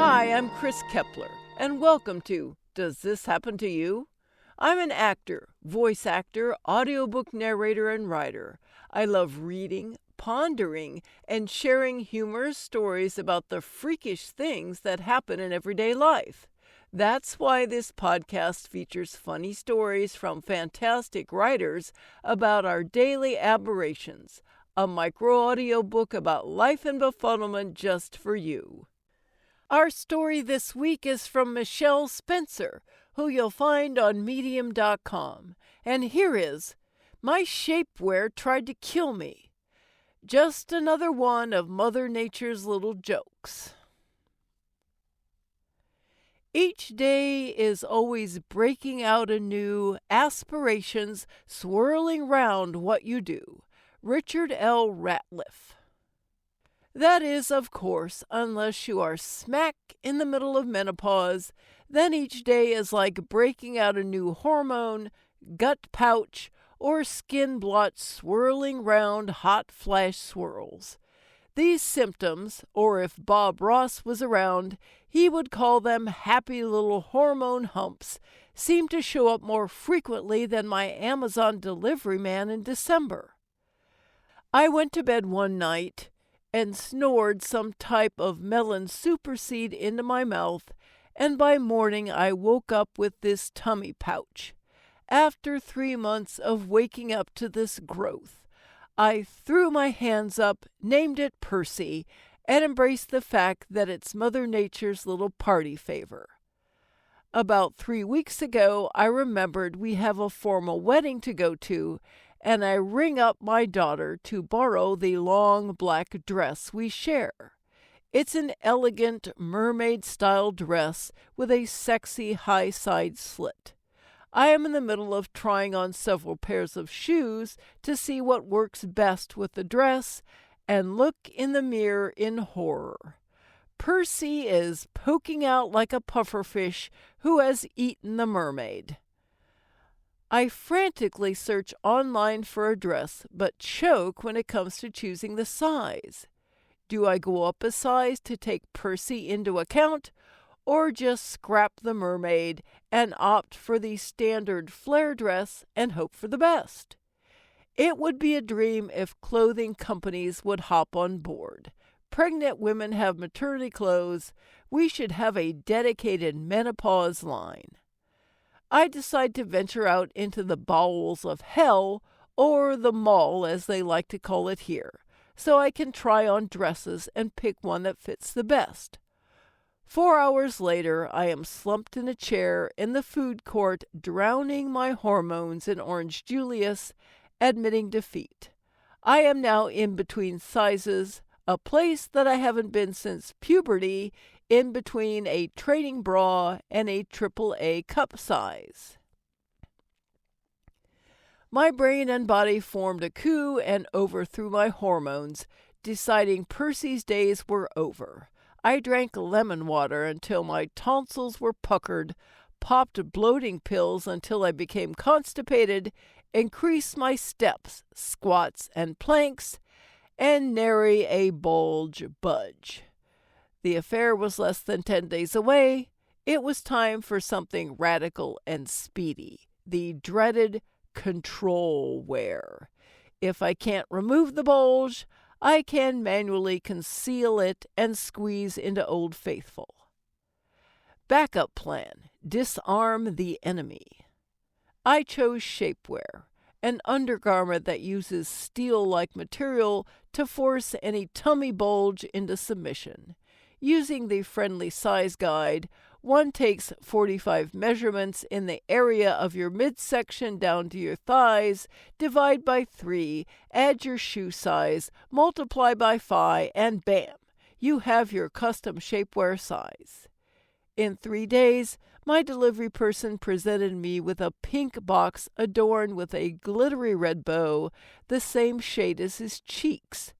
Hi, I'm Chris Kepler, and welcome to Does This Happen to You? I'm an actor, voice actor, audiobook narrator, and writer. I love reading, pondering, and sharing humorous stories about the freakish things that happen in everyday life. That's why this podcast features funny stories from fantastic writers about our daily aberrations, a micro audiobook about life and befuddlement just for you. Our story this week is from Michelle Spencer, who you'll find on Medium.com. And here is My Shapewear Tried to Kill Me. Just another one of Mother Nature's little jokes. Each day is always breaking out anew, aspirations swirling round what you do. Richard L. Ratliff. That is, of course, unless you are smack in the middle of menopause, then each day is like breaking out a new hormone, gut pouch, or skin blotch swirling round hot flash swirls. These symptoms, or if Bob Ross was around, he would call them happy little hormone humps, seem to show up more frequently than my Amazon delivery man in December. I went to bed one night and snored some type of melon superseed into my mouth, and by morning I woke up with this tummy pouch. After 3 months of waking up to this growth, I threw my hands up, named it Percy, and embraced the fact that it's Mother Nature's little party favor. About 3 weeks ago, I remembered we have a formal wedding to go to, and I ring up my daughter to borrow the long black dress we share. It's an elegant mermaid-style dress with a sexy high-side slit. I am in the middle of trying on several pairs of shoes to see what works best with the dress, and look in the mirror in horror. Percy is poking out like a pufferfish who has eaten the mermaid. I frantically search online for a dress, but choke when it comes to choosing the size. Do I go up a size to take Percy into account, or just scrap the mermaid and opt for the standard flare dress and hope for the best? It would be a dream if clothing companies would hop on board. Pregnant women have maternity clothes. We should have a dedicated menopause line. I decide to venture out into the bowels of hell, or the mall as they like to call it here, so I can try on dresses and pick one that fits the best. 4 hours later, I am slumped in a chair in the food court, drowning my hormones in Orange Julius, admitting defeat. I am now in between sizes, a place that I haven't been since puberty, in between a training bra and a AAA cup size. My brain and body formed a coup and overthrew my hormones, deciding Percy's days were over. I drank lemon water until my tonsils were puckered, popped bloating pills until I became constipated, increased my steps, squats, and planks, and nary a bulge budge. The affair was less than 10 days away. It was time for something radical and speedy, the dreaded control wear. If I can't remove the bulge, I can manually conceal it and squeeze into Old Faithful. Backup plan: disarm the enemy. I chose shapewear, an undergarment that uses steel-like material to force any tummy bulge into submission. Using the friendly size guide, one takes 45 measurements in the area of your midsection down to your thighs, divide by 3, add your shoe size, multiply by 5, and bam, you have your custom shapewear size. In 3 days, my delivery person presented me with a pink box adorned with a glittery red bow, the same shade as his cheeks.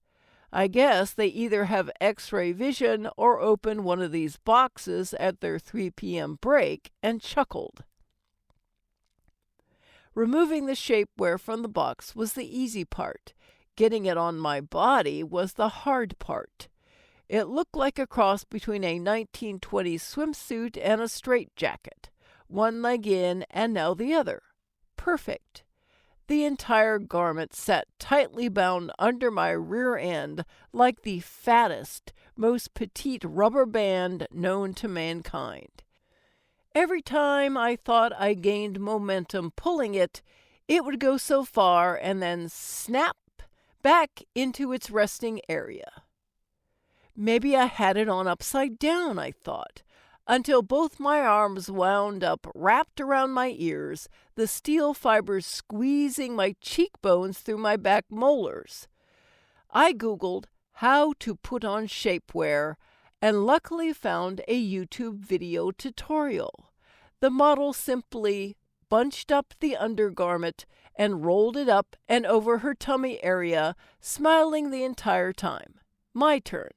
I guess they either have X-ray vision or open one of these boxes at their 3 p.m. break, and chuckled. Removing the shapewear from the box was the easy part. Getting it on my body was the hard part. It looked like a cross between a 1920s swimsuit and a straitjacket. One leg in and now the other. Perfect. The entire garment sat tightly bound under my rear end like the fattest, most petite rubber band known to mankind. Every time I thought I gained momentum pulling it, it would go so far and then snap back into its resting area. Maybe I had it on upside down, I thought, until both my arms wound up wrapped around my ears, the steel fibers squeezing my cheekbones through my back molars. I Googled how to put on shapewear and luckily found a YouTube video tutorial. The model simply bunched up the undergarment and rolled it up and over her tummy area, smiling the entire time. My turn.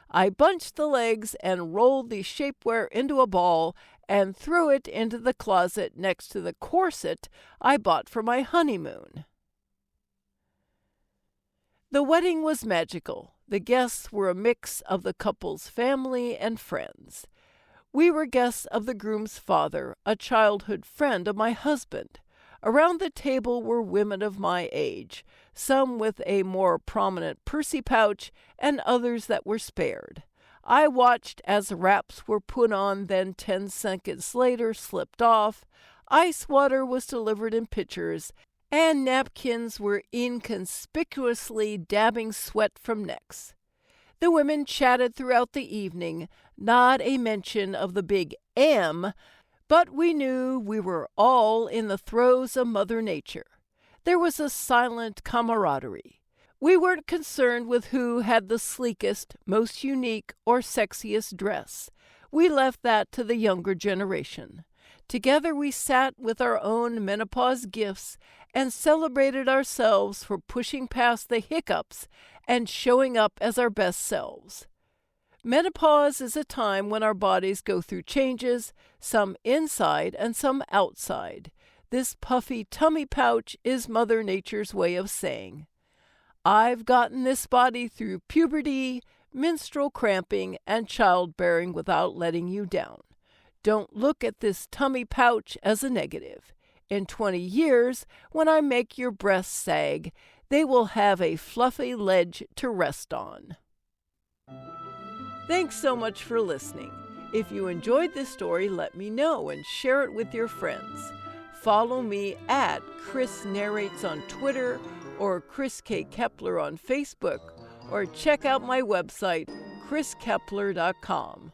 I bunched the legs and rolled the shapewear into a ball and threw it into the closet next to the corset I bought for my honeymoon. The wedding was magical. The guests were a mix of the couple's family and friends. We were guests of the groom's father, a childhood friend of my husband. Around the table were women of my age, some with a more prominent Percy pouch and others that were spared. I watched as wraps were put on, then 10 seconds later slipped off. Ice water was delivered in pitchers, and napkins were inconspicuously dabbing sweat from necks. The women chatted throughout the evening, not a mention of the big M, but we knew we were all in the throes of Mother Nature. There was a silent camaraderie. We weren't concerned with who had the sleekest, most unique, or sexiest dress. We left that to the younger generation. Together we sat with our own menopause gifts and celebrated ourselves for pushing past the hiccups and showing up as our best selves. Menopause is a time when our bodies go through changes, some inside and some outside. This puffy tummy pouch is Mother Nature's way of saying, I've gotten this body through puberty, menstrual cramping, and childbearing without letting you down. Don't look at this tummy pouch as a negative. In 20 years, when I make your breasts sag, they will have a fluffy ledge to rest on. Thanks so much for listening. If you enjoyed this story, let me know and share it with your friends. Follow me at Chris Narrates on Twitter or Chris K. Kepler on Facebook, or check out my website, chriskepler.com.